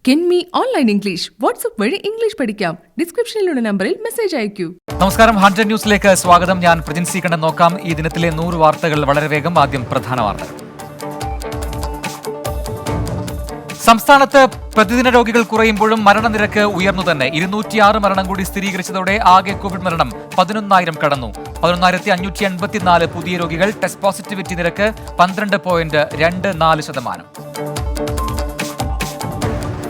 കെൻമി online English WhatsApp വഴി English പഠിക്കാം. ഡിസ്ക്രിപ്ഷനിലുള്ള നമ്പറിൽ മെസ്സേജ് അയക്കൂ. നമസ്കാരം, 100 ന്യൂസിലേക്ക് സ്വാഗതം. ഞാൻ പ്രജിൻസി കണ്ടൻ. നോക്കാം ഈ ദിനത്തിലെ 100 വാർത്തകൾ വളരെ വേഗം. ആദ്യം പ്രധാന വാർത്തകൾ. സംസ്ഥാനത്ത് പ്രതിദിന രോഗികൾ കുറയുമ്പോഴും മരണനിരക്ക് ഉയർന്നു തന്നെ. 206 മരണം കൂടി സ്ഥിരീകരിച്ചതോടെ ആകെ കോവിഡ് മരണം 11,000 കടന്നു. 11,584 പുതിയ രോഗികൾ. ടെസ്റ്റ് പോസിറ്റിവിറ്റി നിരക്ക് 12.24%.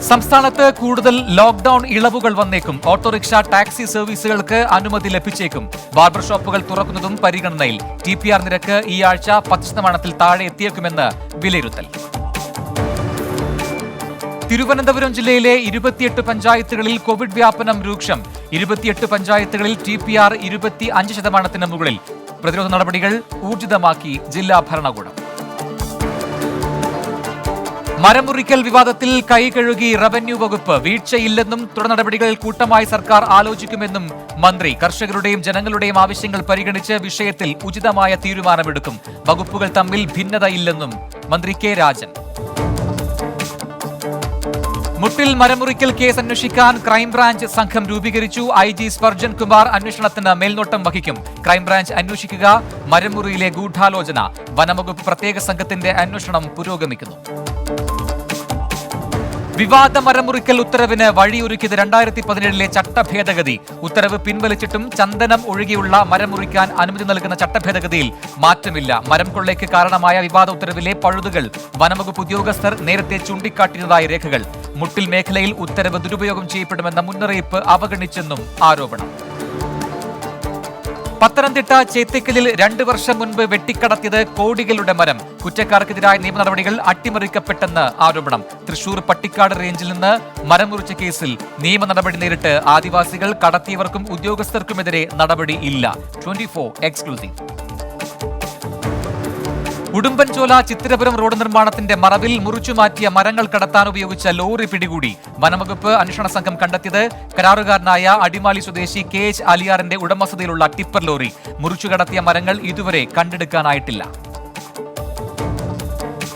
സംസ്ഥാനത്ത് കൂടുതൽ ലോക്ഡൌൺ ഇളവുകൾ വന്നേക്കും. ഓട്ടോറിക്ഷ, ടാക്സി സർവീസുകൾക്ക് അനുമതി ലഭിച്ചേക്കും. ബാർബർ ഷോപ്പുകൾ തുറക്കുന്നതും പരിഗണനയിൽ. TPR നിരക്ക് ഈ ആഴ്ച 10% താഴെ എത്തിയേക്കുമെന്ന് വിലയിരുത്തൽ. തിരുവനന്തപുരം ജില്ലയിലെ 28 പഞ്ചായത്തുകളിൽ കോവിഡ് വ്യാപനം രൂക്ഷം. 28 പഞ്ചായത്തുകളിൽ TPR 25% മുകളിൽ. പ്രതിരോധ നടപടികൾ ഊർജിതമാക്കി ജില്ലാ ഭരണകൂടം. മരമുറിക്കൽ വിവാദത്തിൽ കൈകഴുകി റവന്യൂ വകുപ്പ്. വീഴ്ചയില്ലെന്നും തുടർ നടപടികൾ കൂട്ടമായി സർക്കാർ ആലോചിക്കുമെന്നും മന്ത്രി. കർഷകരുടെയും ജനങ്ങളുടെയും ആവശ്യങ്ങൾ പരിഗണിച്ച് വിഷയത്തിൽ ഉചിതമായ തീരുമാനമെടുക്കും. വകുപ്പുകൾ തമ്മിൽ ഭിന്നതയില്ലെന്നും മന്ത്രി കെ രാജൻ. മുട്ടിൽ മരമുറിക്കൽ കേസ് അന്വേഷിക്കാൻ ക്രൈംബ്രാഞ്ച് സംഘം രൂപീകരിച്ചു. IG സ്പർജൻ കുമാർ അന്വേഷണത്തിന് മേൽനോട്ടം വഹിക്കും. ക്രൈംബ്രാഞ്ച് അന്വേഷിക്കുക മരമുറിയിലെ ഗൂഢാലോചന. വനംവകുപ്പ് പ്രത്യേക സംഘത്തിന്റെ അന്വേഷണം പുരോഗമിക്കുന്നു. വിവാദ മരമുറിക്കൽ ഉത്തരവിന് വഴിയൊരുക്കിയത് 2017 ചട്ടഭേദഗതി. ഉത്തരവ് പിൻവലിച്ചിട്ടും ചന്ദനം ഒഴികെയുള്ള മരം മുറിക്കാൻ അനുമതി നൽകുന്ന ചട്ടഭേദഗതിയിൽ മാറ്റമില്ല. മരം കൊള്ളയ്ക്ക് കാരണമായ വിവാദ ഉത്തരവിലെ പഴുതുകൾ വനംവകുപ്പ് ഉദ്യോഗസ്ഥർ നേരത്തെ ചൂണ്ടിക്കാട്ടിയതായി രേഖകൾ. മുട്ടിൽ മേഖലയിൽ ഉത്തരവ് ദുരുപയോഗം ചെയ്യപ്പെടുമെന്ന മുന്നറിയിപ്പ് അവഗണിച്ചെന്നും ആരോപണം. പത്തനംതിട്ട ചേത്തിക്കലിൽ 2 വർഷം മുൻപ് വെട്ടിക്കടത്തിയത് കോടികളുടെ മരം. കുറ്റക്കാർക്കെതിരായ നിയമ നടപടികൾ അട്ടിമറിക്കപ്പെട്ടെന്ന് ആരോപണം. തൃശൂർ പട്ടിക്കാട് റേഞ്ചിൽ നിന്ന് മരം മുറിച്ച കേസിൽ നിയമ നടപടി നേരിട്ട് ആദിവാസികൾ. കടത്തിയവർക്കും ഉദ്യോഗസ്ഥർക്കുമെതിരെ നടപടി ഇല്ല. 24 എക്സ്ക്ലൂസീവ്. ഉടുമ്പൻചോല ചിത്തിരപുരം റോഡ് നിർമ്മാണത്തിന്റെ മറവിൽ മുറിച്ചുമാറ്റിയ മരങ്ങൾ കടത്താൻ ഉപയോഗിച്ച ലോറി പിടികൂടി. വനംവകുപ്പ് അന്വേഷണ സംഘം കണ്ടെത്തിയത് കരാറുകാരനായ അടിമാലി സ്വദേശി KH അലിയാറിന്റെ ഉടമസ്ഥതയിലുള്ള ടിപ്പർ ലോറി. മുറിച്ചു കടത്തിയ മരങ്ങൾ ഇതുവരെ കണ്ടെടുക്കാനായിട്ടില്ല.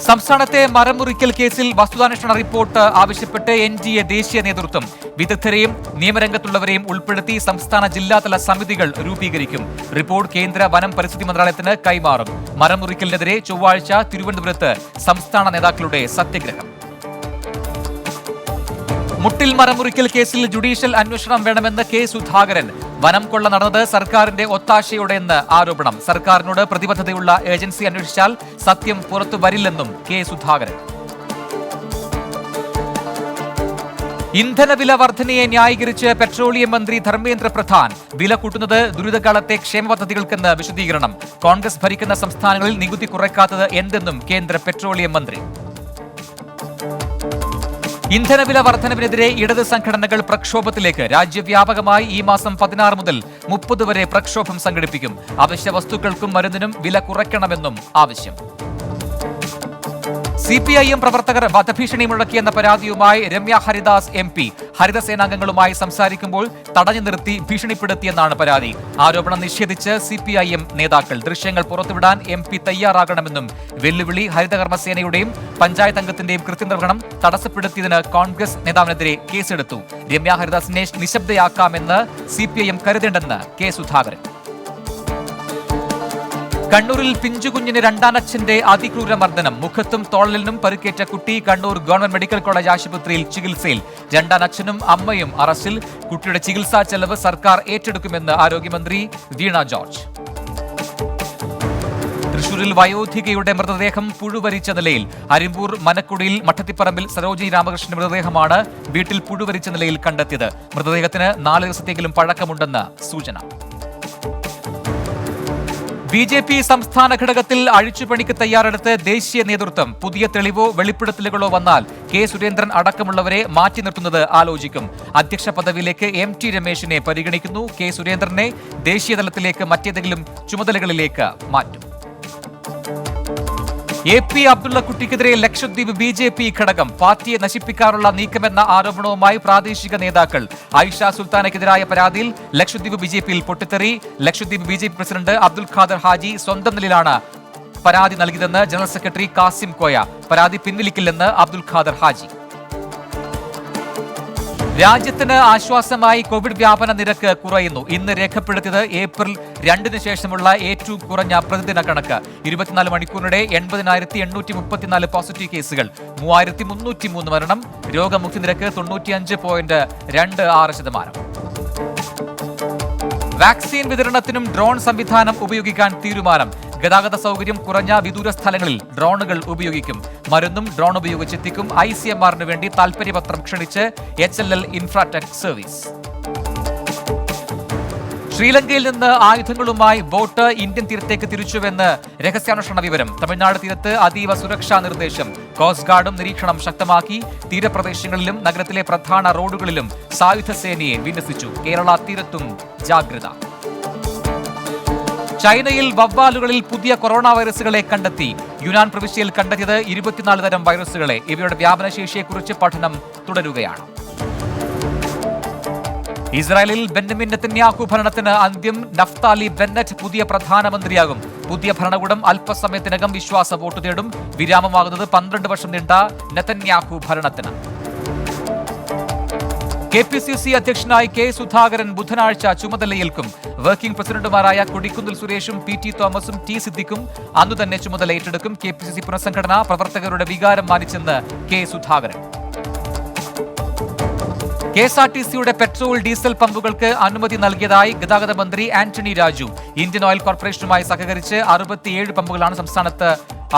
സംസ്ഥാനത്തെ മരം മുറിക്കൽ കേസിൽ വസ്തുതാന്വേഷണ റിപ്പോർട്ട് ആവശ്യപ്പെട്ട് NDA ദേശീയ നേതൃത്വം. വിദഗ്ധരെയും നിയമരംഗത്തുള്ളവരെയും ഉൾപ്പെടുത്തി സംസ്ഥാന ജില്ലാതല സമിതികൾ രൂപീകരിക്കും. റിപ്പോർട്ട് കേന്ദ്ര വനം പരിസ്ഥിതി മന്ത്രാലയത്തിന് കൈമാറും. മരം മുറിക്കലിനെതിരെ ചൊവ്വാഴ്ച തിരുവനന്തപുരത്ത് സംസ്ഥാന നേതാക്കളുടെ സത്യഗ്രഹം. മുട്ടിൽ മരമുറിക്കൽ കേസിൽ ജുഡീഷ്യൽ അന്വേഷണം വേണമെന്ന് K സുധാകരൻ. വനം കൊള്ള നടന്നത് സർക്കാരിന്റെ ഒത്താശയോടെയെന്ന് ആരോപണം. സർക്കാരിനോട് പ്രതിബദ്ധതയുള്ള ഏജൻസി അന്വേഷിച്ചാൽ സത്യം പുറത്തു വരില്ലെന്നും K സുധാകരൻ. ഇന്ധനവില വർധനയെ ന്യായീകരിച്ച് പെട്രോളിയം മന്ത്രി ധർമ്മേന്ദ്ര പ്രധാൻ. വില കൂട്ടുന്നത് ദുരിതകാലത്തെ ക്ഷേമ പദ്ധതികൾക്കെന്ന് വിശദീകരണം. കോൺഗ്രസ് ഭരിക്കുന്ന സംസ്ഥാനങ്ങളിൽ നികുതി കുറയ്ക്കാത്തത് എന്തെന്നും കേന്ദ്ര പെട്രോളിയം മന്ത്രി. ഇന്ധനവില വർധനവിനെതിരെ ഇടത് സംഘടനകൾ പ്രക്ഷോഭത്തിലേക്ക്. രാജ്യവ്യാപകമായി ഈ മാസം 16 മുതൽ 30 വരെ പ്രക്ഷോഭം സംഘടിപ്പിക്കും. അവശ്യ വസ്തുക്കൾക്കും മരുന്നിനും വില കുറയ്ക്കണമെന്നും ആവശ്യം. CPIM പ്രവർത്തകർ വധഭീഷണി മുഴക്കിയെന്ന പരാതിയുമായി രമ്യ ഹരിദാസ് MP. ഹരിതസേനാംഗങ്ങളുമായി സംസാരിക്കുമ്പോൾ തടഞ്ഞു നിർത്തി ഭീഷണിപ്പെടുത്തിയെന്നാണ് പരാതി. ആരോപണം നിഷേധിച്ച് CPIM നേതാക്കൾ. ദൃശ്യങ്ങൾ പുറത്തുവിടാൻ MP തയ്യാറാകണമെന്നും വെല്ലുവിളി. ഹരിതകർമ്മസേനയുടെയും പഞ്ചായത്ത് അംഗത്തിന്റെയും കൃത്യനിർവഹണം തടസ്സപ്പെടുത്തിയതിന് കോൺഗ്രസ് നേതാവിനെതിരെ കേസെടുത്തു. Ramya ഹരിദാസിനെ നിശബ്ദയാക്കാമെന്ന് CPIM കരുതേണ്ടെന്ന് K Sudhakaran. കണ്ണൂരിൽ പിഞ്ചുകുഞ്ഞിന് രണ്ടാനച്ഛന്റെ അതിക്രൂര മർദ്ദനം. മുഖത്തും തോളലിനും പരിക്കേറ്റ കുട്ടി കണ്ണൂർ ഗവൺമെന്റ് മെഡിക്കൽ കോളേജ് ആശുപത്രിയിൽ ചികിത്സയിൽ. രണ്ടാനച്ഛനും അമ്മയും അറസ്റ്റിൽ. കുട്ടിയുടെ ചികിത്സാ ചെലവ് സർക്കാർ ഏറ്റെടുക്കുമെന്ന് ആരോഗ്യമന്ത്രി വീണ ജോർജ്. തൃശൂരിൽ വയോധികയുടെ മൃതദേഹം പുഴുവരിച്ച നിലയിൽ. അരിമ്പൂർ മനക്കുടിയിൽ മഠത്തിപ്പറമ്പിൽ സരോജിനി രാമകൃഷ്ണന്റെ മൃതദേഹമാണ് വീട്ടിൽ പുഴുവരിച്ച നിലയിൽ കണ്ടെത്തിയത്. മൃതദേഹത്തിന് 4 ദിവസത്തെങ്കിലും പഴക്കമുണ്ടെന്ന് സൂചന. BJP സംസ്ഥാന ഘടകത്തിൽ അഴിച്ചുപണിക്ക് തയ്യാറെടുത്ത് ദേശീയ നേതൃത്വം. പുതിയ തെളിവോ വെളിപ്പെടുത്തലുകളോ വന്നാൽ K സുരേന്ദ്രൻ അടക്കമുള്ളവരെ മാറ്റി നിർത്തുന്നത് ആലോചിക്കും. അധ്യക്ഷ പദവിയിലേക്ക് MT രമേശിനെ പരിഗണിക്കുന്നു. K സുരേന്ദ്രനെ ദേശീയ തലത്തിലേക്ക് മറ്റേതെങ്കിലും ചുമതലകളിലേക്ക് മാറ്റും. AP അബ്ദുള്ളക്കുട്ടിക്കെതിരെ ലക്ഷദ്വീപ് BJP ഘടകം. പാർട്ടിയെ നശിപ്പിക്കാനുള്ള നീക്കമെന്ന ആരോപണവുമായി പ്രാദേശിക നേതാക്കൾ. ആയിഷ സുൽത്താനയ്ക്കെതിരായ പരാതിയിൽ ലക്ഷദ്വീപ് BJPയിൽ പൊട്ടിത്തെറി. ലക്ഷദ്വീപ് BJP പ്രസിഡന്റ് അബ്ദുൽ ഖാദർ ഹാജി സ്വന്തം നിലയിലാണ് പരാതി നൽകിയതെന്ന് ജനറൽ സെക്രട്ടറി കാസിം കോയ. പരാതി പിൻവലിക്കില്ലെന്ന് അബ്ദുൽ ഖാദർ ഹാജി. രാജ്യത്തിന് ആശ്വാസമായി കോവിഡ് വ്യാപന നിരക്ക് കുറയുന്നു. ഇന്ന് രേഖപ്പെടുത്തിയത് ഏപ്രിൽ 2-ന് ശേഷമുള്ള ഏറ്റവും കുറഞ്ഞ പ്രതിദിന കണക്ക്. 24 മണിക്കൂറിനിടെ 80,834 പോസിറ്റീവ് കേസുകൾ, 3,303 മരണം. രോഗമുക്തി നിരക്ക് 95.26%. വാക്സിൻ വിതരണത്തിനും ഡ്രോൺ സംവിധാനം ഉപയോഗിക്കാൻ തീരുമാനം. ഗതാഗത സൗകര്യം കുറഞ്ഞ വിദൂര സ്ഥലങ്ങളിൽ ഡ്രോണുകൾ ഉപയോഗിക്കും. മരുന്നും ഡ്രോൺ ഉപയോഗിച്ചെത്തിക്കും. ICMR-ന് വേണ്ടി താൽപര്യപത്രം ക്ഷണിച്ച് HLL ഇൻഫ്രാടെക് സർവീസ്. ശ്രീലങ്കയിൽ നിന്ന് ആയുധങ്ങളുമായി ബോട്ട് ഇന്ത്യൻ തീരത്തേക്ക് തിരിച്ചുവെന്ന് രഹസ്യാന്വേഷണ വിവരം. തമിഴ്നാട് തീരത്ത് അതീവ സുരക്ഷാ നിർദ്ദേശം. കോസ്റ്റ് ഗാർഡും നിരീക്ഷണം ശക്തമാക്കി. തീരപ്രദേശങ്ങളിലും നഗരത്തിലെ പ്രധാന റോഡുകളിലും സായുധ സേനയെ വിന്യസിച്ചു. കേരള തീരത്തും ജാഗ്രത. ചൈനയിൽ വവ്വാലുകളിൽ പുതിയ കൊറോണ വൈറസുകളെ കണ്ടെത്തി. യുനാൻ പ്രവിശ്യയിൽ കണ്ടെത്തിയത് 24 തരം വൈറസുകളെ. ഇവയുടെ വ്യാപനശേഷിയെക്കുറിച്ച് പഠനം തുടരുകയാണ്. ഇസ്രായേലിൽ ബെന്യമിൻ നെതന്യാഹു ഭരണത്തിന് അന്ത്യം. നഫ്താലി ബെന്നറ്റ് പുതിയ പ്രധാനമന്ത്രിയാകും. പുതിയ ഭരണകൂടം അല്പസമയത്തിനകം വിശ്വാസ വോട്ട് തേടും. വിരാമമാകുന്നത് 12 വർഷം നീണ്ട നെതന്യാഹു ഭരണത്തിന്. KPCC അധ്യക്ഷനായി K. സുധാകരൻ ബുധനാഴ്ച ചുമതലയേൽക്കും. വർക്കിംഗ് പ്രസിഡന്റുമാരായ കൊടിക്കുന്നിൽ സുരേഷും PT തോമസും T. സിദ്ദിഖും അന്നു തന്നെ ചുമതല ഏറ്റെടുക്കും. KPCC പുനഃസംഘടന പ്രവർത്തകരുടെ വികാരം മാനിച്ചെന്ന് K. സുധാകരൻ. KSRTCയുടെ പെട്രോൾ ഡീസൽ പമ്പുകൾക്ക് അനുമതി നൽകിയതായി ഗതാഗത മന്ത്രി ആന്റണി രാജു. ഇന്ത്യൻ ഓയിൽ കോർപ്പറേഷനുമായി സഹകരിച്ച് 67 പമ്പുകളാണ് സംസ്ഥാനത്ത്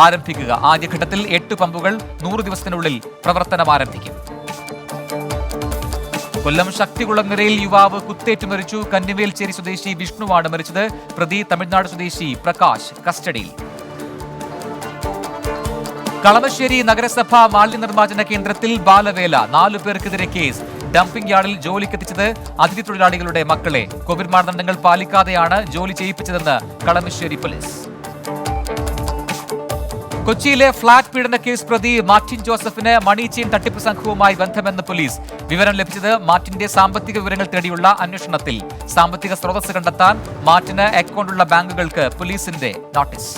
ആരംഭിക്കുക. ആദ്യഘട്ടത്തിൽ 8 പമ്പുകൾ 100 ദിവസത്തിനുള്ളിൽ പ്രവർത്തനം ആരംഭിക്കും. കൊല്ലം ശക്തികുളങ്ങരയിൽ യുവാവ് കുത്തേറ്റ് മരിച്ചു. കന്നിവേൽച്ചേരി സ്വദേശി വിഷ്ണുവാണ് മരിച്ചത്. പ്രതി തമിഴ്നാട് സ്വദേശി പ്രകാശ് കസ്റ്റഡിയിൽ. കളമശ്ശേരി നഗരസഭ മാലിന്യ നിർമ്മാർജ്ജന കേന്ദ്രത്തിൽ ബാലവേല. 4 പേർക്കെതിരെ കേസ്. ഡംപിംഗ് യാർഡിൽ ജോലിക്കെത്തിച്ചത് അതിഥി തൊഴിലാളികളുടെ മക്കളെ. കോവിഡ് മാനദണ്ഡങ്ങൾ പാലിക്കാതെയാണ് ജോലി ചെയ്യിപ്പിച്ചതെന്ന് കളമശ്ശേരി പോലീസ്. കൊച്ചിയിലെ ഫ്ളാറ്റ് പീഡന കേസ് പ്രതി മാർട്ടിൻ ജോസഫിന് മണി ചെയിൻ തട്ടിപ്പ് സംഘവുമായി ബന്ധമെന്ന് പോലീസ്. വിവരം ലഭിച്ചത് മാർട്ടിന്റെ സാമ്പത്തിക വിവരങ്ങൾ തേടിയുള്ള അന്വേഷണത്തിൽ. സാമ്പത്തിക സ്രോതസ് കണ്ടെത്താൻ മാർട്ടിന് അക്കൗണ്ടുള്ള ബാങ്കുകൾക്ക് പോലീസിന്റെ നോട്ടീസ്.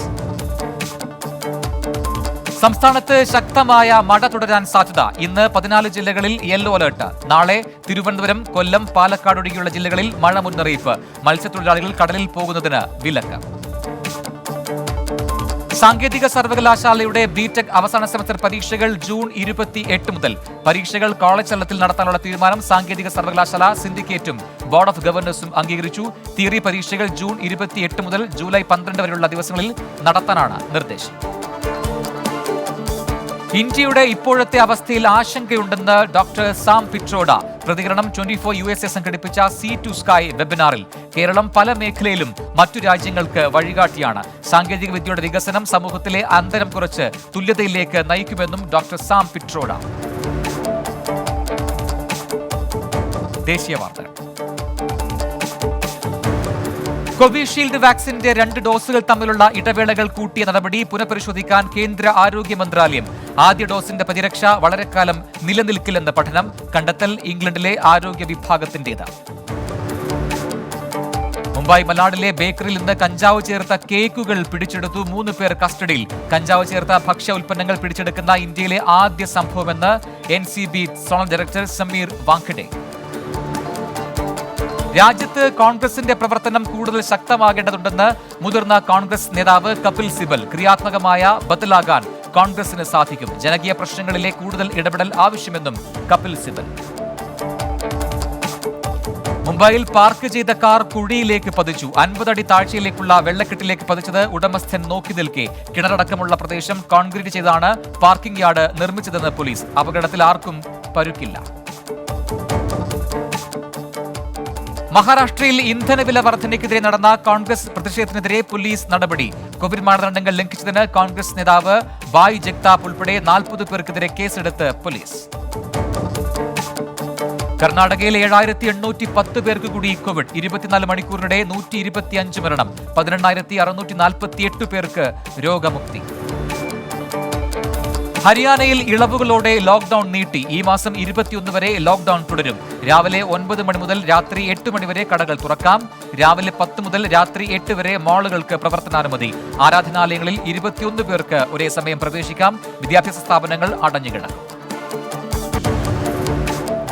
സംസ്ഥാനത്ത് ശക്തമായ മഴ തുടരാൻ സാധ്യത. ഇന്ന് 14 ജില്ലകളിൽ യെല്ലോ അലർട്ട്. നാളെ തിരുവനന്തപുരം, കൊല്ലം, പാലക്കാട് ഒഴികെയുള്ള ജില്ലകളിൽ മഴ മുന്നറിയിപ്പ്. മത്സ്യത്തൊഴിലാളികൾ കടലിൽ പോകുന്നതിന് വിലക്ക്. സാങ്കേതിക സർവകലാശാലയുടെ BTech അവസാന സെമസ്റ്റർ പരീക്ഷകൾ ജൂൺ 28 മുതൽ. പരീക്ഷകൾ കോളേജ് തലത്തിൽ നടത്താനുള്ള തീരുമാനം സാങ്കേതിക സർവകലാശാല സിൻഡിക്കേറ്റും ബോർഡ് ഓഫ് ഗവർണേഴ്സും അംഗീകരിച്ചു. തിയറി പരീക്ഷകൾ ജൂൺ 28 മുതൽ ജൂലൈ 12 വരെയുള്ള ദിവസങ്ങളിൽ നടത്താനാണ് നിർദ്ദേശം. ഇന്ത്യയുടെ ഇപ്പോഴത്തെ അവസ്ഥയിൽ ആശങ്കയുണ്ടെന്ന് ഡോക്ടർ സാം പിട്രോഡ. പ്രതികരണം 24 USA സംഘടിപ്പിച്ച Sea to Sky വെബിനാറിൽ. കേരളം പല മേഖലയിലും മറ്റു രാജ്യങ്ങൾക്ക് വഴികാട്ടിയാണ്. സാങ്കേതിക വിദ്യയുടെ വികസനം സമൂഹത്തിലെ അന്തരം കുറച്ച് തുല്യതയിലേക്ക് നയിക്കുമെന്നും ഡോക്ടർ സാം പിട്രോഡ. ദേശീയ വാർത്തകൾ. കോവിഷീൽഡ് വാക്സിന്റെ 2 ഡോസുകൾ തമ്മിലുള്ള ഇടവേളകൾ കൂട്ടിയ നടപടി പുനഃപരിശോധിക്കാൻ കേന്ദ്ര ആരോഗ്യ മന്ത്രാലയം. ആദ്യ ഡോസിന്റെ പരിരക്ഷ വളരെക്കാലം നിലനിൽക്കില്ലെന്ന് പഠനം. കണ്ടെത്തൽ ഇംഗ്ലണ്ടിലെ ആരോഗ്യ വിഭാഗത്തിന്റേത്. മുംബൈ മലാഡിലെ ബേക്കറിയിൽ നിന്ന് കഞ്ചാവ് ചേർത്ത കേക്കുകൾ പിടിച്ചെടുത്തു. 3 പേർ കസ്റ്റഡിയിൽ. കഞ്ചാവ് ചേർത്ത ഭക്ഷ്യ ഉൽപ്പന്നങ്ങൾ പിടിച്ചെടുക്കുന്ന ഇന്ത്യയിലെ ആദ്യ സംഭവമെന്ന് NCB zonal director Sameer Wankhede. രാജ്യത്ത് കോൺഗ്രസിന്റെ പ്രവർത്തനം കൂടുതൽ ശക്തമാകേണ്ടതുണ്ടെന്ന് മുതിർന്ന കോൺഗ്രസ് നേതാവ് കപിൽ സിബൽ. ക്രിയാത്മകമായ ബദലാകാൻ കോൺഗ്രസിന് സാധിക്കും. ജനകീയ പ്രശ്നങ്ങളിലെ കൂടുതൽ ഇടപെടൽ ആവശ്യമെന്നും കപിൽ സിബൽ. മുംബൈയിൽ പാർക്ക് ചെയ്ത കാർ കുഴിയിലേക്ക് പതിച്ചു. 50 അടി താഴ്ചയിലേക്കുള്ള വെള്ളക്കെട്ടിലേക്ക് പതിച്ചത് ഉടമസ്ഥൻ നോക്കി നിൽക്കെ. കിണറടക്കമുള്ള പ്രദേശം കോൺക്രീറ്റ് ചെയ്താണ് പാർക്കിംഗ് യാർഡ് നിർമ്മിച്ചതെന്ന് പോലീസ്. അപകടത്തിൽ ആർക്കും പരുക്കില്ല. മഹാരാഷ്ട്രയിൽ ഇന്ധനവില വർധനയ്ക്കെതിരെ നടന്ന കോൺഗ്രസ് പ്രതിഷേധത്തിനെതിരെ പോലീസ് നടപടി. കോവിഡ് മാനദണ്ഡങ്ങൾ ലംഘിച്ചതിന് കോൺഗ്രസ് നേതാവ് ബായ് ജഗ്താപ്പ് ഉൾപ്പെടെ 40 പേർക്കെതിരെ കേസെടുത്ത് പോലീസ്. കർണാടകയിൽ 7810 പേർക്ക് കൂടി കോവിഡ്. 24 മണിക്കൂറിനിടെ 125 മരണം. 18,648 പേർക്ക് രോഗമുക്തി. ഹരിയാനയിൽ ഇളവുകളോടെ ലോക്ഡൌൺ നീട്ടി. ഈ മാസം 21 വരെ ലോക്ഡൌൺ തുടരും. രാവിലെ 9 മണി മുതൽ രാത്രി 8 മണി വരെ കടകൾ തുറക്കാം. രാവിലെ 10 മുതൽ രാത്രി 8 വരെ മാളുകൾക്ക് പ്രവർത്തനാനുമതി. ആരാധനാലയങ്ങളിൽ 21 പേർക്ക് ഒരേ സമയം പ്രവേശിക്കാം. വിദ്യാഭ്യാസ സ്ഥാപനങ്ങൾ അടഞ്ഞുകിടക്കും.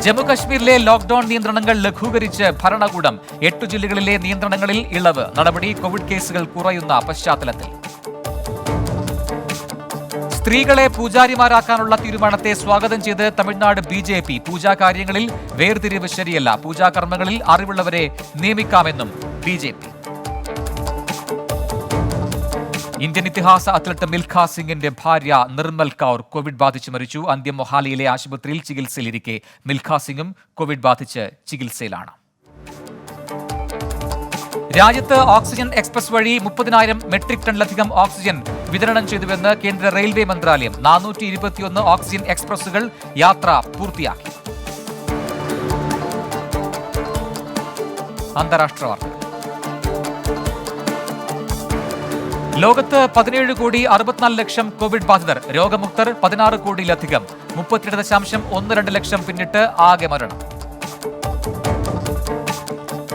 ജമ്മുകശ്മീരിലെ ലോക്ഡൌൺ നിയന്ത്രണങ്ങൾ ലഘൂകരിച്ച് ഭരണകൂടം 8 ജില്ലകളിലെ നിയന്ത്രണങ്ങളിൽ ഇളവ്. നടപടി കോവിഡ് കേസുകൾ കുറയുന്ന പശ്ചാത്തലത്തിൽ. സ്ത്രീകളെ പൂജാരിമാരാക്കാനുള്ള തീരുമാനത്തെ സ്വാഗതം ചെയ്ത് തമിഴ്നാട് BJP. പൂജാ കാര്യങ്ങളിൽ വേർതിരിവ് ശരിയല്ല. പൂജാകർമ്മങ്ങളിൽ അറിവുള്ളവരെ നിയമിക്കാമെന്നും BJP. ഇന്ത്യൻ ഇതിഹാസ അത്ലറ്റ് മിൽഖ സിംഗിന്റെ ഭാര്യ നിർമ്മൽ കൗർ കോവിഡ് ബാധിച്ച് മരിച്ചു. അന്ത്യം മൊഹാലിയിലെ ആശുപത്രിയിൽ ചികിത്സയിലിരിക്കെ മിൽഖ സിംഗും കോവിഡ് ബാധിച്ച് ചികിത്സയിലാണ്. രാജ്യത്ത് ഓക്സിജൻ എക്സ്പ്രസ് വഴി 30,000 മെട്രിക് ടണ്ണിലധികം ഓക്സിജൻ വിതരണം ചെയ്തുവെന്ന് കേന്ദ്ര റെയിൽവേ മന്ത്രാലയം. 421 ഓക്സിജൻ എക്സ്പ്രസുകൾ യാത്ര പൂർത്തിയാക്കി. അന്താരാഷ്ട്ര വാർത്തകൾ. ലോകത്ത് 17,64,00,000 കോവിഡ് ബാധിതർ. രോഗമുക്തർ 16 കോടിയിലധികം. 32.12 ലക്ഷം പിന്നിട്ട് ആകെ മരണം.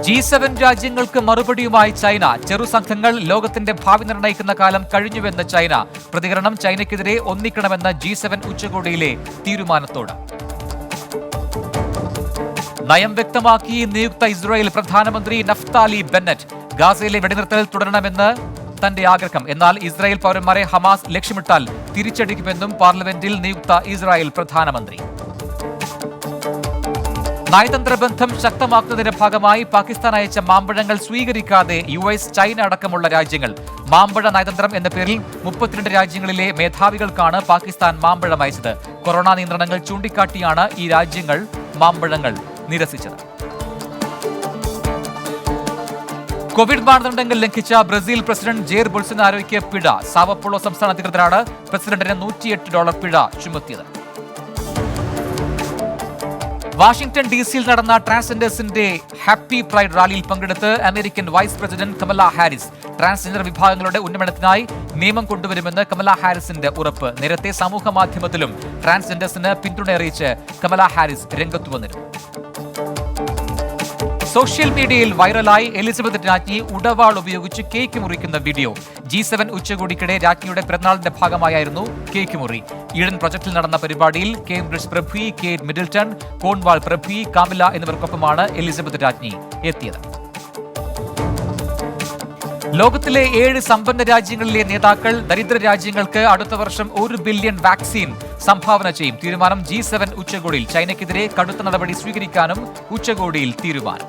G7 രാജ്യങ്ങൾക്ക് മറുപടിയുമായി ചൈന. ചെറുസംഘങ്ങൾ ലോകത്തിന്റെ ഭാവി നിർണ്ണയിക്കുന്ന കാലം കഴിഞ്ഞുവെന്ന് ചൈന. പ്രതികരണം ചൈനയ്ക്കെതിരെ ഒന്നിക്കണമെന്ന G7 ഉച്ചകോടിയിലെ തീരുമാനത്തോട്. നയം വ്യക്തമാക്കി നിയുക്ത ഇസ്രായേൽ പ്രധാനമന്ത്രി നഫ്താലി ബെന്നറ്റ്. ഗാസയിലെ വെടിനിർത്തൽ തുടരണമെന്ന് തന്റെ ആഗ്രഹം. എന്നാൽ ഇസ്രായേൽ പൗരന്മാരെ ഹമാസ് ലക്ഷ്യമിട്ടാൽ തിരിച്ചടിക്കുമെന്നും പാർലമെന്റിൽ നിയുക്ത ഇസ്രായേൽ പ്രധാനമന്ത്രി. നയതന്ത്ര ബന്ധം ശക്തമാക്കുന്നതിന്റെ ഭാഗമായി പാകിസ്ഥാൻ അയച്ച മാമ്പഴങ്ങൾ സ്വീകരിക്കാതെ US, ചൈന അടക്കമുള്ള രാജ്യങ്ങൾ. മാമ്പഴ നയതന്ത്രം എന്ന പേരിൽ 32 രാജ്യങ്ങളിലെ മേധാവികൾക്കാണ് പാകിസ്ഥാൻ മാമ്പഴം അയച്ചത്. കൊറോണ നിയന്ത്രണങ്ങൾ ചൂണ്ടിക്കാട്ടിയാണ് ഈ രാജ്യങ്ങൾ മാമ്പഴങ്ങൾ നിരസിച്ചത്. കോവിഡ് മാനദണ്ഡങ്ങൾ ലംഘിച്ച ബ്രസീൽ പ്രസിഡന്റ് ജെയർ ബൊൾസനാരോയ്ക്ക് പിഴ. സാവപ്പോളോ സംസ്ഥാന അധികൃതരാണ് പ്രസിഡന്റിന് $108 പിഴ ചുമത്തിയത്. വാഷിംഗ്ടൺ DC-യിൽ നടന്ന ട്രാൻസ്ജെൻഡേഴ്സിന്റെ ഹാപ്പി പ്രൈഡ് റാലിയിൽ പങ്കെടുത്ത് American vice president Kamala Harris. Transgender വിഭാഗങ്ങളുടെ ഉന്നമനത്തിനായി നിയമം കൊണ്ടുവരുമെന്ന് കമല ഹാരിസിന്റെ ഉറപ്പ്. നേരത്തെ സമൂഹ മാധ്യമത്തിലും ട്രാൻസ്ജെൻഡേഴ്സിന് പിന്തുണ അറിയിച്ച് കമല ഹാരിസ് രംഗത്തു വന്നിരുന്നു. സോഷ്യൽ മീഡിയയിൽ വൈറലായി എലിസബത്ത് രാജ്ഞി ഉടവാൾ ഉപയോഗിച്ച് കേക്ക് മുറിക്കുന്ന വീഡിയോ. G7 ഉച്ചകോടിക്കിടെ രാജ്ഞിയുടെ പിറന്നാളിന്റെ ഭാഗമായായിരുന്നു കേക്ക് മുറി. ഈഡൻ പ്രൊജക്ടിൽ നടന്ന പരിപാടിയിൽ കേംബ്രിഡ്ജ് പ്രഭ്വി, കേറ്റ് മിഡിൽട്ടൺ, കോൺവാൾ പ്രഭ്വി, കാമില എന്നിവർക്കൊപ്പമാണ് എലിസബത്ത് രാജ്ഞി എത്തിയത്. ലോകത്തിലെ 7 സമ്പന്ന രാജ്യങ്ങളിലെ നേതാക്കൾ ദരിദ്ര രാജ്യങ്ങൾക്ക് അടുത്ത വർഷം 1 ബില്യൺ വാക്സിൻ സംഭാവന ചെയ്യും. തീരുമാനം G7 ഉച്ചകോടിയിൽ. ചൈനയ്ക്കെതിരെ കടുത്ത നടപടി സ്വീകരിക്കാനും ഉച്ചകോടിയിൽ തീരുമാനം.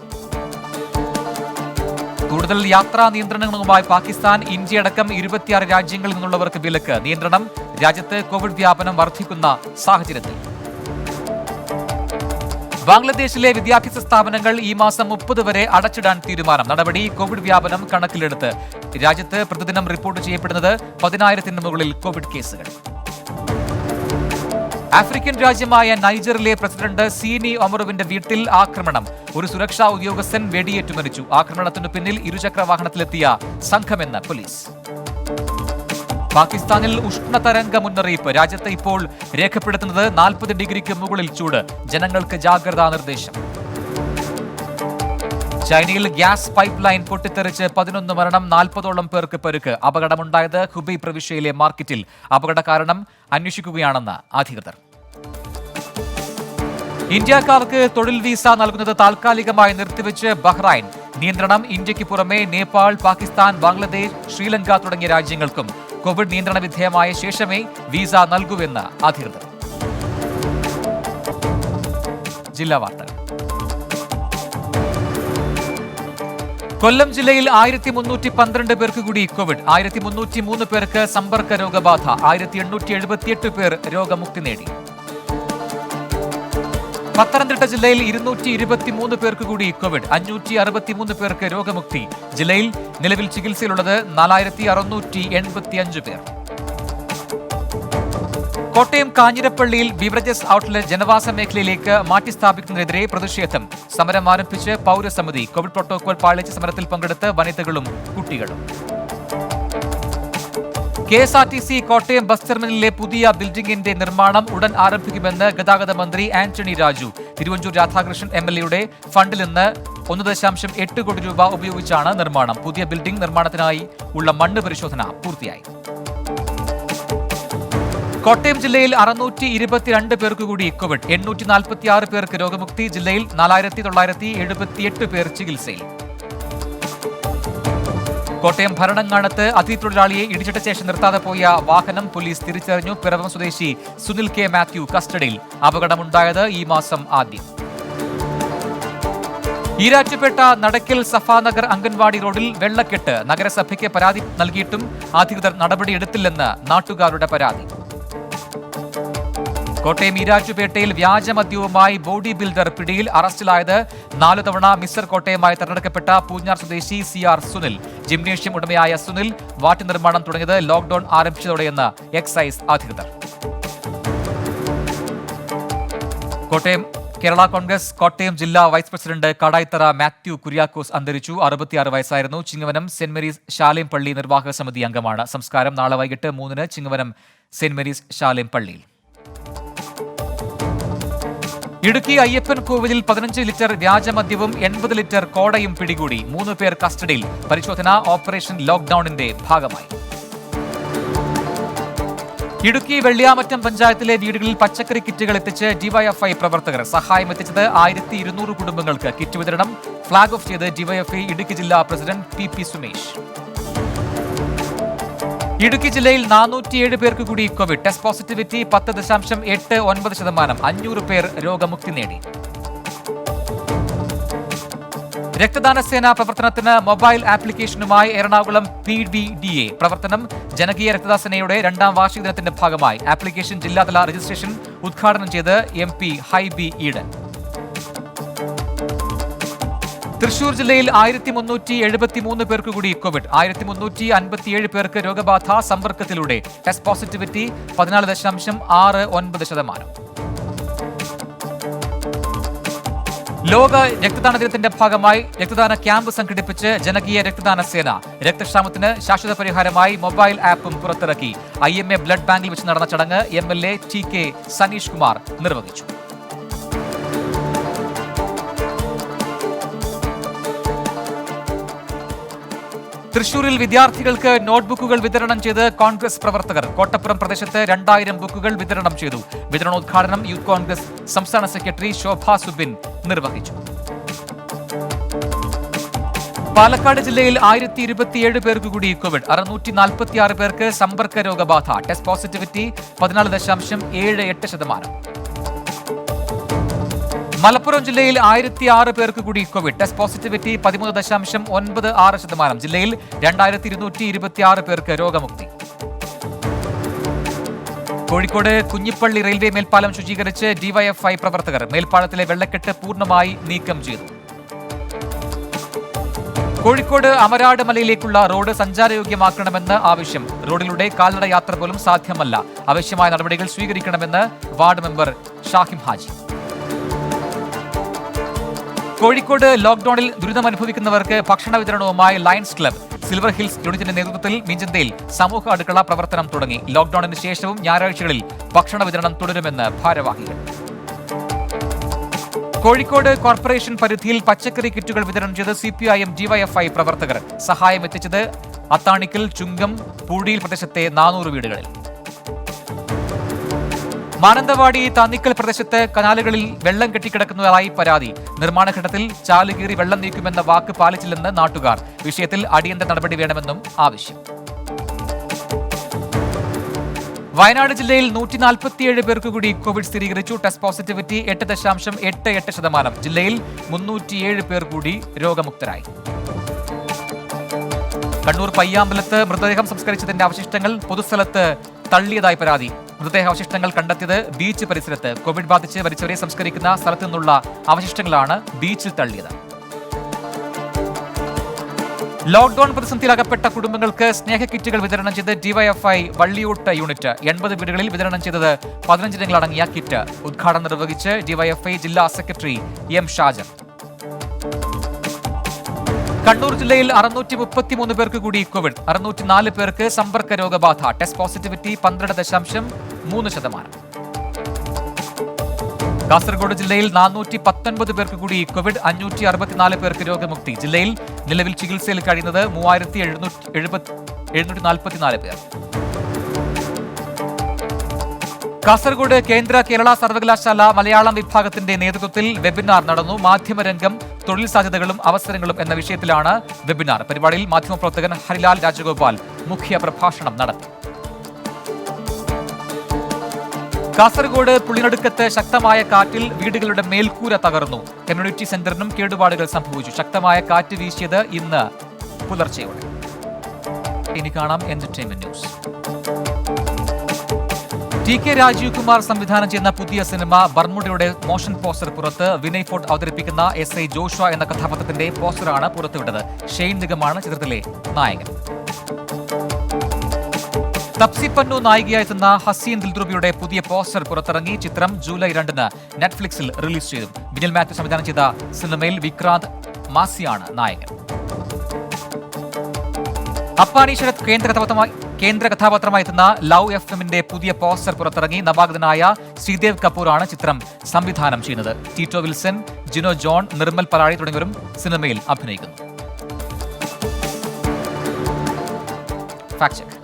കൂടുതൽ യാത്രാ നിയന്ത്രണങ്ങളുമായി പാകിസ്ഥാൻ. ഇന്ത്യയടക്കം 26 രാജ്യങ്ങളിൽ നിന്നുള്ളവർക്ക് വിലക്ക്. നിയന്ത്രണം രാജ്യത്ത് കോവിഡ് വ്യാപനം വർദ്ധിക്കുന്ന സാഹചര്യത്തിൽ. ബംഗ്ലാദേശിലെ വിദ്യാഭ്യാസ സ്ഥാപനങ്ങൾ ഈ മാസം 30 വരെ അടച്ചിടാൻ തീരുമാനം. നടപടി കോവിഡ് വ്യാപനം കണക്കിലെടുത്ത്. രാജ്യത്ത് പ്രതിദിനം റിപ്പോർട്ട് ചെയ്യപ്പെടുന്നത് 10,000-ന് മുകളിൽ കോവിഡ് കേസുകൾ. ആഫ്രിക്കൻ രാജ്യമായ നൈജറിലെ പ്രസിഡന്റ് സീനി ഒമറുവിന്റെ വീട്ടിൽ ആക്രമണം. ഒരു സുരക്ഷാ ഉദ്യോഗസ്ഥൻ വെടിയേറ്റു മരിച്ചു. ആക്രമണത്തിനു പിന്നിൽ ഇരുചക്ര വാഹനത്തിലെത്തിയ സംഘമെന്ന് പോലീസ്. പാകിസ്ഥാനിൽ ഉഷ്ണതരംഗ മുന്നറിയിപ്പ്. രാജ്യത്ത് ഇപ്പോൾ രേഖപ്പെടുത്തുന്നത് 40 ഡിഗ്രിക്ക് മുകളിൽ ചൂട്. ജനങ്ങൾക്ക് ജാഗ്രതാ നിർദ്ദേശം. ചൈനയിൽ ഗ്യാസ് പൈപ്പ് ലൈൻ പൊട്ടിത്തെറിച്ച് 11 മരണം, 40ഓളം പേർക്ക് പരുക്ക്. അപകടമുണ്ടായത് ഹുബൈ പ്രവിശ്യയിലെ മാർക്കറ്റിൽ. അപകട കാരണം അന്വേഷിക്കുകയാണെന്ന് അധികൃതർ. ഇന്ത്യക്കാർക്ക് തൊഴിൽ വിസ നൽകുന്നത് താൽക്കാലികമായി നിർത്തിവെച്ച് ബഹ്റൈൻ. നിയന്ത്രണം ഇന്ത്യക്ക് പുറമെ നേപ്പാൾ, പാകിസ്ഥാൻ, ബംഗ്ലാദേശ്, ശ്രീലങ്ക തുടങ്ങിയ രാജ്യങ്ങൾക്കും. കോവിഡ് നിയന്ത്രണ വിധേയമായ ശേഷമേ വിസ നൽകൂവെന്ന് അധികൃതർ. ജില്ലാ വാർത്തകൾ. കൊല്ലം ജില്ലയിൽ 1312 പേർക്ക് കൂടി കോവിഡ്. 1303 പേർക്ക് സമ്പർക്ക രോഗബാധ. 1878 പേർ രോഗമുക്തി നേടി. പത്തനംതിട്ട ജില്ലയിൽ 223 പേർക്ക് കൂടി കോവിഡ്. 563 പേർക്ക് രോഗമുക്തി. ജില്ലയിൽ നിലവിൽ ചികിത്സയിലുള്ളത് 4685 പേർ. കോട്ടയം കാഞ്ഞിരപ്പള്ളിയിൽ ബീവറേജസ് ഔട്ട്ലെറ്റ് ജനവാസ മേഖലയിലേക്ക് മാറ്റിസ്ഥാപിക്കുന്നതിനെതിരെ പ്രതിഷേധം. സമരം ആരംഭിച്ച് പൗരസമിതി. കോവിഡ് പ്രോട്ടോകോൾ പാലിച്ച് സമരത്തിൽ പങ്കെടുത്ത് വനിതകളും കുട്ടികളും. KSRTC കോട്ടയം ബസ് ടെർമിനലിലെ പുതിയ ബിൽഡിംഗിന്റെ നിർമ്മാണം ഉടൻ ആരംഭിക്കുമെന്ന് ഗതാഗത മന്ത്രി ആന്റണി രാജു. തിരുവഞ്ചൂർ രാധാകൃഷ്ണൻ MLAയുടെ ഫണ്ടിൽ നിന്ന് 1.8 കോടി രൂപ ഉപയോഗിച്ചാണ് നിർമ്മാണം. പുതിയ ബിൽഡിംഗ് നിർമ്മാണത്തിനായി ഉള്ള മണ്ണ് പരിശോധന പൂർത്തിയായി. കോട്ടയം ജില്ലയിൽ 622 പേർക്ക് കൂടി കോവിഡ്. 846 പേർക്ക് രോഗമുക്തി. ജില്ലയിൽ 4978 പേർ ചികിത്സയിൽ. കോട്ടയം ഭരണങ്ങാനത്ത് അതിഥിത്തൊഴിലാളിയെ ഇടിച്ചിട്ട ശേഷം നിർത്താതെ പോയ വാഹനം പോലീസ് തിരിച്ചറിഞ്ഞു. പിറവം സ്വദേശി സുനിൽ കെ മാത്യു കസ്റ്റഡിയിൽ. അപകടമുണ്ടായത് ഈ മാസം ആദ്യം. ഈരാറ്റുപേട്ട നടക്കൽ സഫാനഗർ അംഗൻവാടി റോഡിൽ വെള്ളക്കെട്ട്. നഗരസഭയ്ക്ക് പരാതി നൽകിയിട്ടും അധികൃതർ നടപടിയെടുത്തില്ലെന്ന് നാട്ടുകാരുടെ പരാതി. കോട്ടയം ഈരാറ്റുപേട്ടയിൽ വ്യാജമദ്യവുമായി ബോഡി ബിൽഡർ പിടിയിൽ. അറസ്റ്റിലായത് 4 തവണ മിസ്റ്റർ കോട്ടയമായി തെരഞ്ഞെടുക്കപ്പെട്ട പൂഞ്ഞാർ സ്വദേശി CR സുനിൽ. ജിംനേഷ്യം ഉടമയായ സുനിൽ വാറ്റ് നിർമ്മാണം തുടങ്ങിയത് ലോക്ഡൌൺ ആരംഭിച്ചതോടെയെന്ന് എക്സൈസ് അധികൃതർ. കോട്ടയം കേരള കോൺഗ്രസ് കോട്ടയം ജില്ലാ വൈസ് പ്രസിഡന്റ് കടായിത്തറ മാത്യു കുര്യാക്കോസ് അന്തരിച്ചു. 66 വയസ്സായിരുന്നു. ചിങ്ങവനം സെന്റ് മേരീസ് ശാലേം പള്ളി നിർവാഹക സമിതി അംഗമാണ്. സംസ്കാരം നാളെ വൈകിട്ട് 3-ന് ചിങ്ങവനം സെന്റ് മേരീസ് ശാലേം പള്ളിയിൽ. ഇടുക്കി അയ്യപ്പൻ കോവിലിൽ 15 ലിറ്റർ വ്യാജമദ്യവും 80 ലിറ്റർ കോടയും പിടികൂടി. 3 പേർ കസ്റ്റഡിയിൽ. പരിശോധന ഓപ്പറേഷൻ ലോക്ഡൌണിന്റെ ഭാഗമായി. ഇടുക്കി വെള്ളിയാമറ്റം പഞ്ചായത്തിലെ വീടുകളിൽ പച്ചക്കറി കിറ്റുകൾ എത്തിച്ച് ഡിവൈഎഫ്ഐ പ്രവർത്തകർ. സഹായം എത്തിച്ചത് 1200 കുടുംബങ്ങൾക്ക്. കിറ്റ് വിതരണം ഫ്ളാഗ് ഓഫ് ചെയ്ത് ഡിവൈഎഫ്ഐ ഇടുക്കി ജില്ലാ പ്രസിഡന്റ് PP സുമേഷ്. ഇടുക്കി ജില്ലയിൽ 407 പേർക്ക് കൂടി കോവിഡ്. Test positivity 10.89%. 500 പേർ രോഗമുക്തി നേടി. രക്തദാന സേന പ്രവർത്തനത്തിന് മൊബൈൽ ആപ്ലിക്കേഷനുമായി എറണാകുളം PVDA പ്രവർത്തനം. ജനകീയ രക്തദാന സേനയുടെ 2ാം വാർഷിക ദിനത്തിന്റെ ഭാഗമായി ആപ്ലിക്കേഷൻ ജില്ലാതല രജിസ്ട്രേഷൻ ഉദ്ഘാടനം ചെയ്ത് MP ഹൈബി ഈഡൻ. തൃശൂർ ജില്ലയിൽ 1373 പേർക്ക് കൂടി കോവിഡ്. 1357 പേർക്ക് രോഗബാധ സമ്പർക്കത്തിലൂടെ. Test positivity 14.69%. ലോക രക്തദാന ദിനത്തിന്റെ ഭാഗമായി രക്തദാന ക്യാമ്പ് സംഘടിപ്പിച്ച് ജനകീയ രക്തദാന സേന. രക്തക്ഷാമത്തിന് ശാശ്വത പരിഹാരമായി മൊബൈൽ ആപ്പും പുറത്തിറക്കി. IMA ബ്ലഡ് ബാങ്കിൽ വെച്ച് നടന്ന ചടങ്ങ് MLA TK സനീഷ് കുമാർ നിർവഹിച്ചു. തൃശൂരിൽ വിദ്യാർത്ഥികൾക്ക് നോട്ട്ബുക്കുകൾ വിതരണം ചെയ്ത് കോൺഗ്രസ് പ്രവർത്തകർ. കോട്ടപ്പുറം പ്രദേശത്ത് 2000 ബുക്കുകൾ വിതരണം ചെയ്തു. വിതരണോദ്ഘാടനം യൂത്ത് കോൺഗ്രസ് സംസ്ഥാന സെക്രട്ടറി ശോഭ സുബിൻ നിർവഹിച്ചു. പാലക്കാട് ജില്ലയിൽ 1027 പേർക്ക് കൂടി കോവിഡ്. 646 പേർക്ക് സമ്പർക്ക രോഗബാധ. Test positivity 14.78%. മലപ്പുറം ജില്ലയിൽ 1006 പേർക്ക് കൂടി കോവിഡ്. Test positivity 13.96%. ജില്ലയിൽ 2226 പേർക്ക് രോഗമുക്തി. കോഴിക്കോട് കുഞ്ഞിപ്പള്ളി റെയിൽവേ മേൽപ്പാലം ശുചീകരിച്ച് ഡിവൈഎഫ്ഐ പ്രവർത്തകർ. മേൽപ്പാലത്തിലെ വെള്ളക്കെട്ട് പൂർണ്ണമായി നീക്കം ചെയ്തു. കോഴിക്കോട് അമരാട് മലയിലേക്കുള്ള റോഡ് സഞ്ചാരയോഗ്യമാക്കണമെന്ന് ആവശ്യം. റോഡിലൂടെ കാൽനട യാത്ര പോലും സാധ്യമല്ല. ആവശ്യമായ നടപടികൾ സ്വീകരിക്കണമെന്ന് വാർഡ് മെമ്പർ ഷാഹിം ഹാജി. കോഴിക്കോട് ലോക്ഡൌണിൽ ദുരിതമനുഭവിക്കുന്നവർക്ക് ഭക്ഷണ വിതരണവുമായി ലയൺസ് ക്ലബ്ബ്. സിൽവർ ഹിൽസ് യൂണിറ്റിന്റെ നേതൃത്വത്തിൽ മീഞ്ചന്തയിൽ സമൂഹ അടുക്കള പ്രവർത്തനം തുടങ്ങി. ലോക്ഡൌണിന് ശേഷവും ഞായറാഴ്ചകളിൽ ഭക്ഷണ വിതരണം തുടരുമെന്ന് ഭാരവാഹികൾ. കോഴിക്കോട് കോർപ്പറേഷൻ പരിധിയിൽ പച്ചക്കറി കിറ്റുകൾ വിതരണം ചെയ്ത് CPIM DYFI പ്രവർത്തകർ. സഹായം എത്തിച്ചത് അത്താണിക്കൽ, ചുങ്കം, പൂടിയിൽ പ്രദേശത്തെ 400 വീടുകളിൽ. മാനന്തവാടി താന്നിക്കൽ പ്രദേശത്ത് കനാലുകളിൽ വെള്ളം കെട്ടിക്കിടക്കുന്നതായി പരാതി. നിർമ്മാണ ഘട്ടത്തിൽ ചാലുകീറി വെള്ളം നീക്കുമെന്ന വാക്ക് പാലിച്ചില്ലെന്ന് നാട്ടുകാർ. വിഷയത്തിൽ അടിയന്തര നടപടി വേണമെന്നും ആവശ്യം. വയനാട് ജില്ലയിൽ 147 പേർക്ക് കൂടി കോവിഡ് സ്ഥിരീകരിച്ചു. Test positivity 8.88%. ജില്ലയിൽ 307 പേർ കൂടി രോഗമുക്തരായി. കണ്ണൂർ പയ്യാമ്പലത്ത് മൃതദേഹം സംസ്കരിച്ചതിന്റെ അവശിഷ്ടങ്ങൾ പൊതുസ്ഥലത്ത് തള്ളിയതായി പരാതി. മൃതദേഹാവശിഷ്ടങ്ങൾ കണ്ടെത്തിയത് ബീച്ച് പരിസരത്ത്. കോവിഡ് ബാധിച്ച് മരിച്ചവരെ സംസ്കരിക്കുന്ന സ്ഥലത്തു നിന്നുള്ള അവശിഷ്ടങ്ങളാണ് ബീച്ചിൽ തള്ളിയത്. ലോക്ഡൌൺ പ്രതിസന്ധിയിൽ അകപ്പെട്ട കുടുംബങ്ങൾക്ക് സ്നേഹ കിറ്റുകൾ വിതരണം ചെയ്ത് ഡിവൈഎഫ്ഐ വള്ളിയൂട്ട് യൂണിറ്റ്. 80 വീടുകളിൽ വിതരണം ചെയ്തത് 15 ഇനങ്ങളടങ്ങിയ കിറ്റ്. ഉദ്ഘാടനം നിർവഹിച്ച് ഡിവൈഎഫ്ഐ ജില്ലാ സെക്രട്ടറി M ഷാജർ. കണ്ണൂർ ജില്ലയിൽ 633 പേർക്ക് കൂടി കോവിഡ്. 604 പേർക്ക് സമ്പർക്ക രോഗബാധ. Test positivity 12.3%. കാസർഗോഡ് ജില്ലയിൽ 419 പേർക്ക് കൂടി കോവിഡ്. 564 പേർക്ക് രോഗമുക്തി. ജില്ലയിൽ നിലവിൽ ചികിത്സയിൽ കഴിയുന്നത് 3744 പേർ. കാസർഗോഡ് കേന്ദ്ര കേരള സർവകലാശാല മലയാളം വിഭാഗത്തിന്റെ നേതൃത്വത്തിൽ വെബിനാർ നടന്നു. മാധ്യമരംഗം, തൊഴിൽ സാധ്യതകളും അവസരങ്ങളും എന്ന വിഷയത്തിലാണ് വെബിനാർ. പരിപാടിയിൽ മാധ്യമപ്രവർത്തകൻ ഹരിലാൽ രാജഗോപാൽ മുഖ്യ പ്രഭാഷണം നടത്തി. കാസർഗോഡ് പുളിനടുക്കത്ത് ശക്തമായ കാറ്റിൽ വീടുകളുടെ മേൽക്കൂര തകർന്നു. കമ്മ്യൂണിറ്റി സെന്ററിനും കേടുപാടുകൾ സംഭവിച്ചു. ശക്തമായ കാറ്റ് വീശിയത് ഇന്ന് പുലർച്ചെയോടെ. ഇനി കാണാം entertainment news. TK Rajeev Kumar സംവിധാനം ചെയ്യുന്ന പുതിയ സിനിമ ബർമുഡയുടെ മോഷൻ പോസ്റ്റർ പുറത്ത്. വിനയ് ഫോർട്ട് അവതരിപ്പിക്കുന്ന SI ജോഷുവ എന്ന കഥാപാത്രത്തിന്റെ പോസ്റ്ററാണ് പുറത്തുവിട്ടത്. ഷെയ്ൻ നിഗമാണ് ചിത്രത്തിലെ നായകൻ. തപ്സി പന്നു നായികയായെത്തുന്ന ഹസീൻ ദിൽദ്രൂബിയുടെ പുതിയ പോസ്റ്റർ പുറത്തിറങ്ങി. ചിത്രം ജൂലൈ 2-ന് നെറ്റ്ഫ്ലിക്സിൽ റിലീസ് ചെയ്തു. വിനിൽ മാത്യു സംവിധാനം ചെയ്ത സിനിമയിൽ വിക്രാന്ത് മാസിയാണ് നായകൻ. അപ്പാനി ശരത് കേന്ദ്ര കഥാപാത്രമായി എത്തുന്ന ലവ് FM-ന്റെ പുതിയ പോസ്റ്റർ പുറത്തിറങ്ങി. നവാഗതനായ ശ്രീദേവ് കപൂറാണ് ചിത്രം സംവിധാനം ചെയ്യുന്നത്. ടീറ്റോ വിൽസൺ, ജിനോ ജോൺ, നിർമ്മൽ പരാഴി തുടങ്ങിയവരും സിനിമയിൽ അഭിനയിക്കുന്നു. Fact check.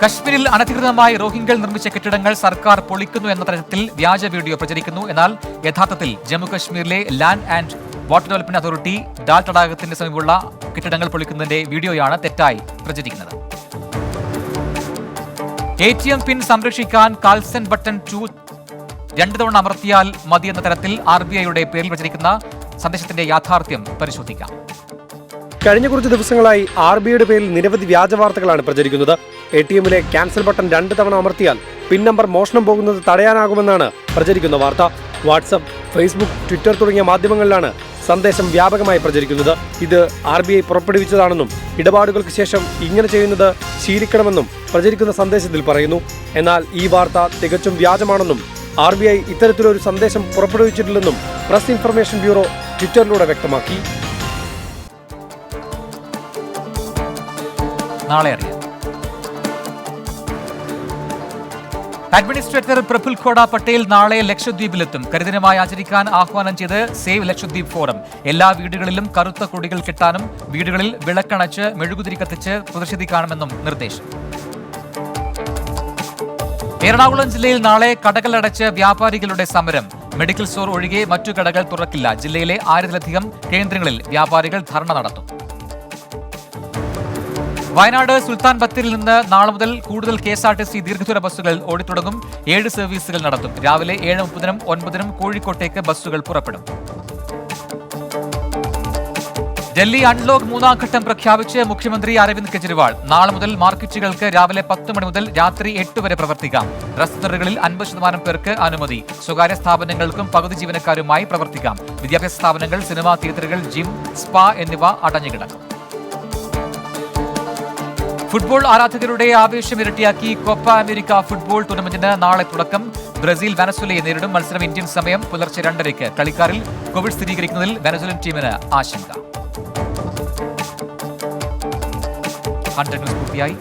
കശ്മീരിൽ അനധികൃതമായി റോഹിംഗ്യകൾ നിർമ്മിച്ച കെട്ടിടങ്ങൾ സർക്കാർ പൊളിക്കുന്നു എന്ന തരത്തിൽ വ്യാജ വീഡിയോ പ്രചരിക്കുന്നു. എന്നാൽ യഥാർത്ഥത്തിൽ ജമ്മുകശ്മീരിലെ land and water development authority Dal തടാകത്തിന്റെ സമീപമുള്ള കെട്ടിടങ്ങൾ പൊളിക്കുന്നതിന്റെ വീഡിയോയാണ് തെറ്റായി പ്രചരിക്കുന്നത്. ATM പിൻ സംരക്ഷിക്കാൻ കാൽസൻ ബട്ടൺ 2 തവണ അമർത്തിയാൽ മതിയെന്ന തരത്തിൽ RBIയുടെ പേരിൽ പ്രചരിക്കുന്ന സന്ദേശത്തിന്റെ യാഥാർത്ഥ്യം പരിശോധിക്കാം. കഴിഞ്ഞ കുറച്ച് ദിവസങ്ങളായി RBIയുടെ പേരിൽ നിരവധി വ്യാജ വാർത്തകളാണ് പ്രചരിക്കുന്നത്. ATM-ലെ ക്യാൻസൽ ബട്ടൺ 2 തവണ അമർത്തിയാൽ പിൻ നമ്പർ മോഷണം പോകുന്നത് തടയാനാകുമെന്നാണ് പ്രചരിക്കുന്ന വാർത്ത. വാട്സ്ആപ്പ്, ഫേസ്ബുക്ക്, ട്വിറ്റർ തുടങ്ങിയ മാധ്യമങ്ങളിലാണ് സന്ദേശം വ്യാപകമായി പ്രചരിക്കുന്നത്. ഇത് RBI പുറപ്പെടുവിച്ചതാണെന്നും ഇടപാടുകൾക്ക് ശേഷം ഇങ്ങനെ ചെയ്യുന്നത് ശീലിക്കണമെന്നും പ്രചരിക്കുന്ന സന്ദേശത്തിൽ പറയുന്നു. എന്നാൽ ഈ വാർത്ത തികച്ചും വ്യാജമാണെന്നും RBI ഇത്തരത്തിലൊരു സന്ദേശം പുറപ്പെടുവിച്ചിട്ടില്ലെന്നും പ്രസ് ഇൻഫർമേഷൻ ബ്യൂറോ ട്വിറ്ററിലൂടെ വ്യക്തമാക്കി. നാളെ അറിയാം. അഡ്മിനിസ്ട്രേറ്റർ പ്രഫുൽ ഖോഡ പട്ടേൽ നാളെ ലക്ഷദ്വീപിലെത്തും. കരിദിനമായി ആചരിക്കാൻ ആഹ്വാനം ചെയ്ത് സേവ് ലക്ഷദ്വീപ് ഫോറം. എല്ലാ വീടുകളിലും കറുത്ത കൊടികൾ കെട്ടാനും വീടുകളിൽ വിളക്കണച്ച് മെഴുകുതിരി കത്തിച്ച് പ്രതിഷേധിക്കാനുമെന്നും നിർദ്ദേശം. എറണാകുളം ജില്ലയിൽ നാളെ കടകളടച്ച് വ്യാപാരികളുടെ സമരം. മെഡിക്കൽ സ്റ്റോർ ഒഴികെ മറ്റു കടകൾ തുറക്കില്ല. ജില്ലയിലെ 1000-ലധികം കേന്ദ്രങ്ങളിൽ വ്യാപാരികൾ ധർണ നടത്തും. വയനാട് സുൽത്താൻ ബത്തേരിയിൽ നിന്ന് നാളെ മുതൽ കൂടുതൽ KSRTC ദീർഘദൂര ബസ്സുകൾ ഓടിത്തുടങ്ങും. 7 സർവീസുകൾ നടത്തും. രാവിലെ 7:30-നും 9-നും കോഴിക്കോട്ടേക്ക് ബസ്സുകൾ പുറപ്പെടും. ഡൽഹി അൺലോക്ക് 3-ാം ഘട്ടം പ്രഖ്യാപിച്ച് മുഖ്യമന്ത്രി അരവിന്ദ് കെജ്രിവാൾ. നാളെ മുതൽ മാർക്കറ്റുകൾക്ക് രാവിലെ 10 മണി മുതൽ രാത്രി 8 വരെ പ്രവർത്തിക്കാം. റെസ്റ്റോറന്റുകളിൽ 50% പേർക്ക് അനുമതി. സ്വകാര്യ സ്ഥാപനങ്ങൾക്കും പകുതി ജീവനക്കാരുമായി പ്രവർത്തിക്കാം. വിദ്യാഭ്യാസ സ്ഥാപനങ്ങൾ, സിനിമാ തിയേറ്ററുകൾ, ജിം, സ്പാ എന്നിവ അടഞ്ഞുകിടക്കും. ഫുട്ബോൾ ആരാധകരുടെ ആവേശം ഇരട്ടിയാക്കി കോപ്പ അമേരിക്ക ഫുട്ബോൾ ടൂർണമെന്റിന് നാളെ തുടക്കം. ബ്രസീൽ വെനസ്വേലയെ നേരിടും. മത്സരം ഇന്ത്യൻ സമയം പുലർച്ചെ 2:30-ക്ക്. കളിക്കാരിൽ കോവിഡ് സ്ഥിരീകരിക്കുന്നതിൽ വെനസ്വേലൻ ടീമിന് ആശങ്ക. 100 ന്യൂസ് പൂർത്തിയായി.